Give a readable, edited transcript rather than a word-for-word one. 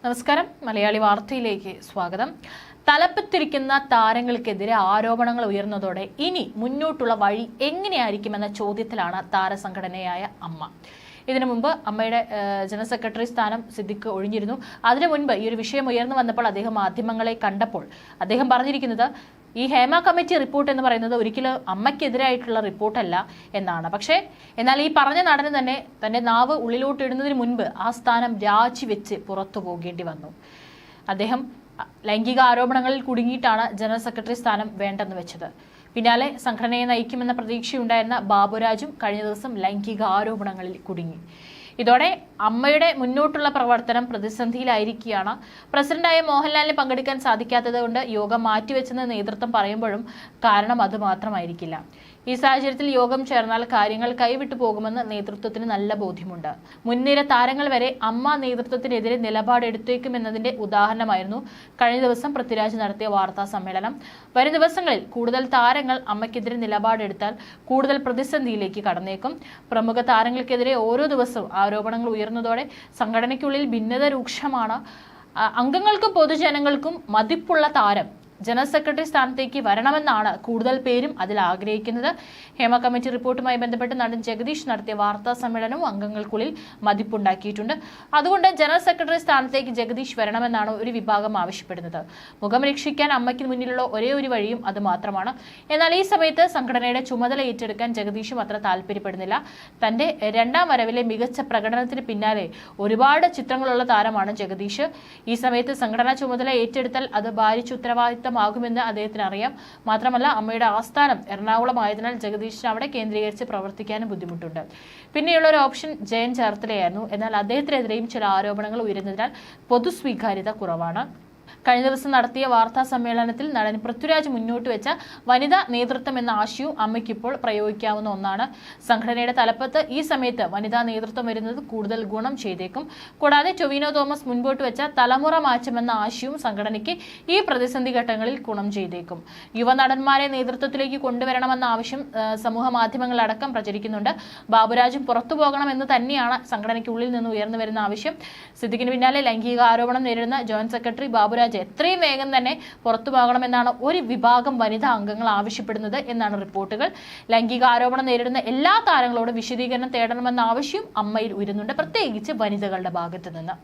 നമസ്കാരം. മലയാളി വാർത്തയിലേക്ക് സ്വാഗതം. തലപ്പത്തിരിക്കുന്ന താരങ്ങൾക്കെതിരെ ആരോപണങ്ങൾ ഉയർന്നതോടെ ഇനി മുന്നോട്ടുള്ള വഴി എങ്ങനെയായിരിക്കുമെന്ന ചോദ്യത്തിലാണ് താരസംഘടനയായ അമ്മ. ഇതിനു മുമ്പ് അമ്മയുടെ ജനറൽ സെക്രട്ടറി സ്ഥാനം സിദ്ദിഖ് ഒഴിഞ്ഞിരുന്നു. അതിനു മുൻപ് ഈ ഒരു വിഷയം ഉയർന്നു വന്നപ്പോൾ അദ്ദേഹം മാധ്യമങ്ങളെ കണ്ടപ്പോൾ അദ്ദേഹം പറഞ്ഞിരിക്കുന്നത് ഈ ഹേമ കമ്മിറ്റി റിപ്പോർട്ട് എന്ന് പറയുന്നത് ഒരിക്കലും അമ്മയ്ക്കെതിരായിട്ടുള്ള റിപ്പോർട്ടല്ല എന്നാണ്. എന്നാൽ ഈ പറഞ്ഞ നടന് തന്നെ തന്റെ നാവ് ഉള്ളിലോട്ടിടുന്നതിന് മുൻപ് ആ സ്ഥാനം രാജിവെച്ച് പുറത്തു പോകേണ്ടി വന്നു. അദ്ദേഹം ലൈംഗിക ആരോപണങ്ങളിൽ കുടുങ്ങിയിട്ടാണ് ജനറൽ സെക്രട്ടറി സ്ഥാനം വേണ്ടെന്ന് വെച്ചത്. പിന്നാലെ സംഘടനയെ നയിക്കുമെന്ന പ്രതീക്ഷയുണ്ടായിരുന്ന ബാബുരാജും കഴിഞ്ഞ ദിവസം ലൈംഗിക ആരോപണങ്ങളിൽ കുടുങ്ങി. ഇതോടെ അമ്മയുടെ മുന്നോട്ടുള്ള പ്രവർത്തനം പ്രതിസന്ധിയിലായിരിക്കുകയാണ്. പ്രസിഡന്റായ മോഹൻലാലിന് പങ്കെടുക്കാൻ സാധിക്കാത്തത് കൊണ്ട് യോഗം മാറ്റിവെച്ചെന്ന് നേതൃത്വം പറയുമ്പോഴും കാരണം അത് മാത്രമായിരിക്കില്ല. ഈ സാഹചര്യത്തിൽ യോഗം ചേർന്നാൽ കാര്യങ്ങൾ കൈവിട്ടു പോകുമെന്ന് നേതൃത്വത്തിന് നല്ല ബോധ്യമുണ്ട്. മുൻനിര താരങ്ങൾ വരെ അമ്മ നേതൃത്വത്തിനെതിരെ നിലപാടെടുത്തേക്കുമെന്നതിന്റെ ഉദാഹരണമായിരുന്നു കഴിഞ്ഞ ദിവസം പൃഥ്വിരാജ് നടത്തിയ വാർത്താ സമ്മേളനം. വരും ദിവസങ്ങളിൽ കൂടുതൽ താരങ്ങൾ അമ്മയ്ക്കെതിരെ നിലപാടെടുത്താൽ കൂടുതൽ പ്രതിസന്ധിയിലേക്ക് കടന്നേക്കും. പ്രമുഖ താരങ്ങൾക്കെതിരെ ഓരോ ദിവസവും ആരോപണങ്ങൾ ഉയർന്നതോടെ സംഘടനയ്ക്കുള്ളിൽ ഭിന്നത രൂക്ഷമാണ്. അംഗങ്ങൾക്കും പൊതുജനങ്ങൾക്കും മതിപ്പുള്ള താരം ജനറൽ സെക്രട്ടറി സ്ഥാനത്തേക്ക് വരണമെന്നാണ് കൂടുതൽ പേരും അതിൽ ആഗ്രഹിക്കുന്നത്. ഹേമ കമ്മിറ്റി റിപ്പോർട്ടുമായി ബന്ധപ്പെട്ട് നടൻ ജഗദീഷ് നടത്തിയ വാർത്താ സമ്മേളനവും അംഗങ്ങൾക്കുള്ളിൽ മതിപ്പുണ്ടാക്കിയിട്ടുണ്ട്. അതുകൊണ്ട് ജനറൽ സെക്രട്ടറി സ്ഥാനത്തേക്ക് ജഗദീഷ് വരണമെന്നാണ് ഒരു വിഭാഗം ആവശ്യപ്പെടുന്നത്. മുഖം രക്ഷിക്കാൻ അമ്മയ്ക്ക് മുന്നിലുള്ള ഒരേ ഒരു വഴിയും അത് മാത്രമാണ്. എന്നാൽ ഈ സമയത്ത് സംഘടനയുടെ ചുമതല ഏറ്റെടുക്കാൻ ജഗദീഷും അത്ര താല്പര്യപ്പെടുന്നില്ല. തന്റെ രണ്ടാം വരവിലെ മികച്ച പ്രകടനത്തിന് പിന്നാലെ ഒരുപാട് ചിത്രങ്ങളുള്ള താരമാണ് ജഗദീഷ്. ഈ സമയത്ത് സംഘടനാ ചുമതല ഏറ്റെടുത്താൽ അത് ഭാരിച്ച ഉത്തരവാദിത്തം ആകുമെന്ന് അദ്ദേഹത്തിന് അറിയാം. മാത്രമല്ല അമ്മയുടെ ആസ്ഥാനം എറണാകുളമായതിനാൽ ജഗദീഷിന് അവിടെ കേന്ദ്രീകരിച്ച് പ്രവർത്തിക്കാനും ബുദ്ധിമുട്ടുണ്ട്. പിന്നെയുള്ള ഒരു ഓപ്ഷൻ ജയൻ ചേർത്തലയായിരുന്നു. എന്നാൽ അദ്ദേഹത്തിനെതിരെയും ചില ആരോപണങ്ങൾ ഉയരുന്നതിനാൽ പൊതുസ്വീകാര്യത കുറവാണ്. കഴിഞ്ഞ ദിവസം നടത്തിയ വാർത്താ സമ്മേളനത്തിൽ നടൻ പൃഥ്വിരാജ് മുന്നോട്ട് വെച്ച വനിതാ നേതൃത്വം എന്ന ആശയവും അമ്മയ്ക്കിപ്പോൾ പ്രയോഗിക്കാവുന്ന ഒന്നാണ്. സംഘടനയുടെ തലപ്പത്ത് ഈ സമയത്ത് വനിതാ നേതൃത്വം വരുന്നത് കൂടുതൽ ഗുണം ചെയ്തേക്കും. കൂടാതെ ടൊവിനോ തോമസ് മുൻപോട്ട് വെച്ച തലമുറ മാറ്റം എന്ന ആശയവും സംഘടനയ്ക്ക് ഈ പ്രതിസന്ധി ഘട്ടങ്ങളിൽ ഗുണം ചെയ്തേക്കും. യുവനടന്മാരെ നേതൃത്വത്തിലേക്ക് കൊണ്ടുവരണമെന്ന ആവശ്യം സമൂഹ മാധ്യമങ്ങളടക്കം പ്രചരിക്കുന്നുണ്ട്. ബാബുരാജും പുറത്തു പോകണമെന്ന് തന്നെയാണ് സംഘടനയ്ക്കുള്ളിൽ നിന്ന് ഉയർന്നു വരുന്ന ആവശ്യം. സിദ്ദിഖിന് പിന്നാലെ ലൈംഗിക ആരോപണം നേരിടുന്ന ജോയിന്റ് സെക്രട്ടറി ബാബുരാജ് എത്രയും വേഗം തന്നെ പുറത്തു പോകണമെന്നാണ് ഒരു വിഭാഗം വനിതാ അംഗങ്ങൾ ആവശ്യപ്പെടുന്നത് എന്നാണ് റിപ്പോർട്ടുകൾ. ലൈംഗിക ആരോപണം നേരിടുന്ന എല്ലാ താരങ്ങളോടും വിശദീകരണം തേടണമെന്ന ആവശ്യം അമ്മയിൽ ഉയരുന്നുണ്ട്, പ്രത്യേകിച്ച് വനിതകളുടെ ഭാഗത്തു നിന്ന്.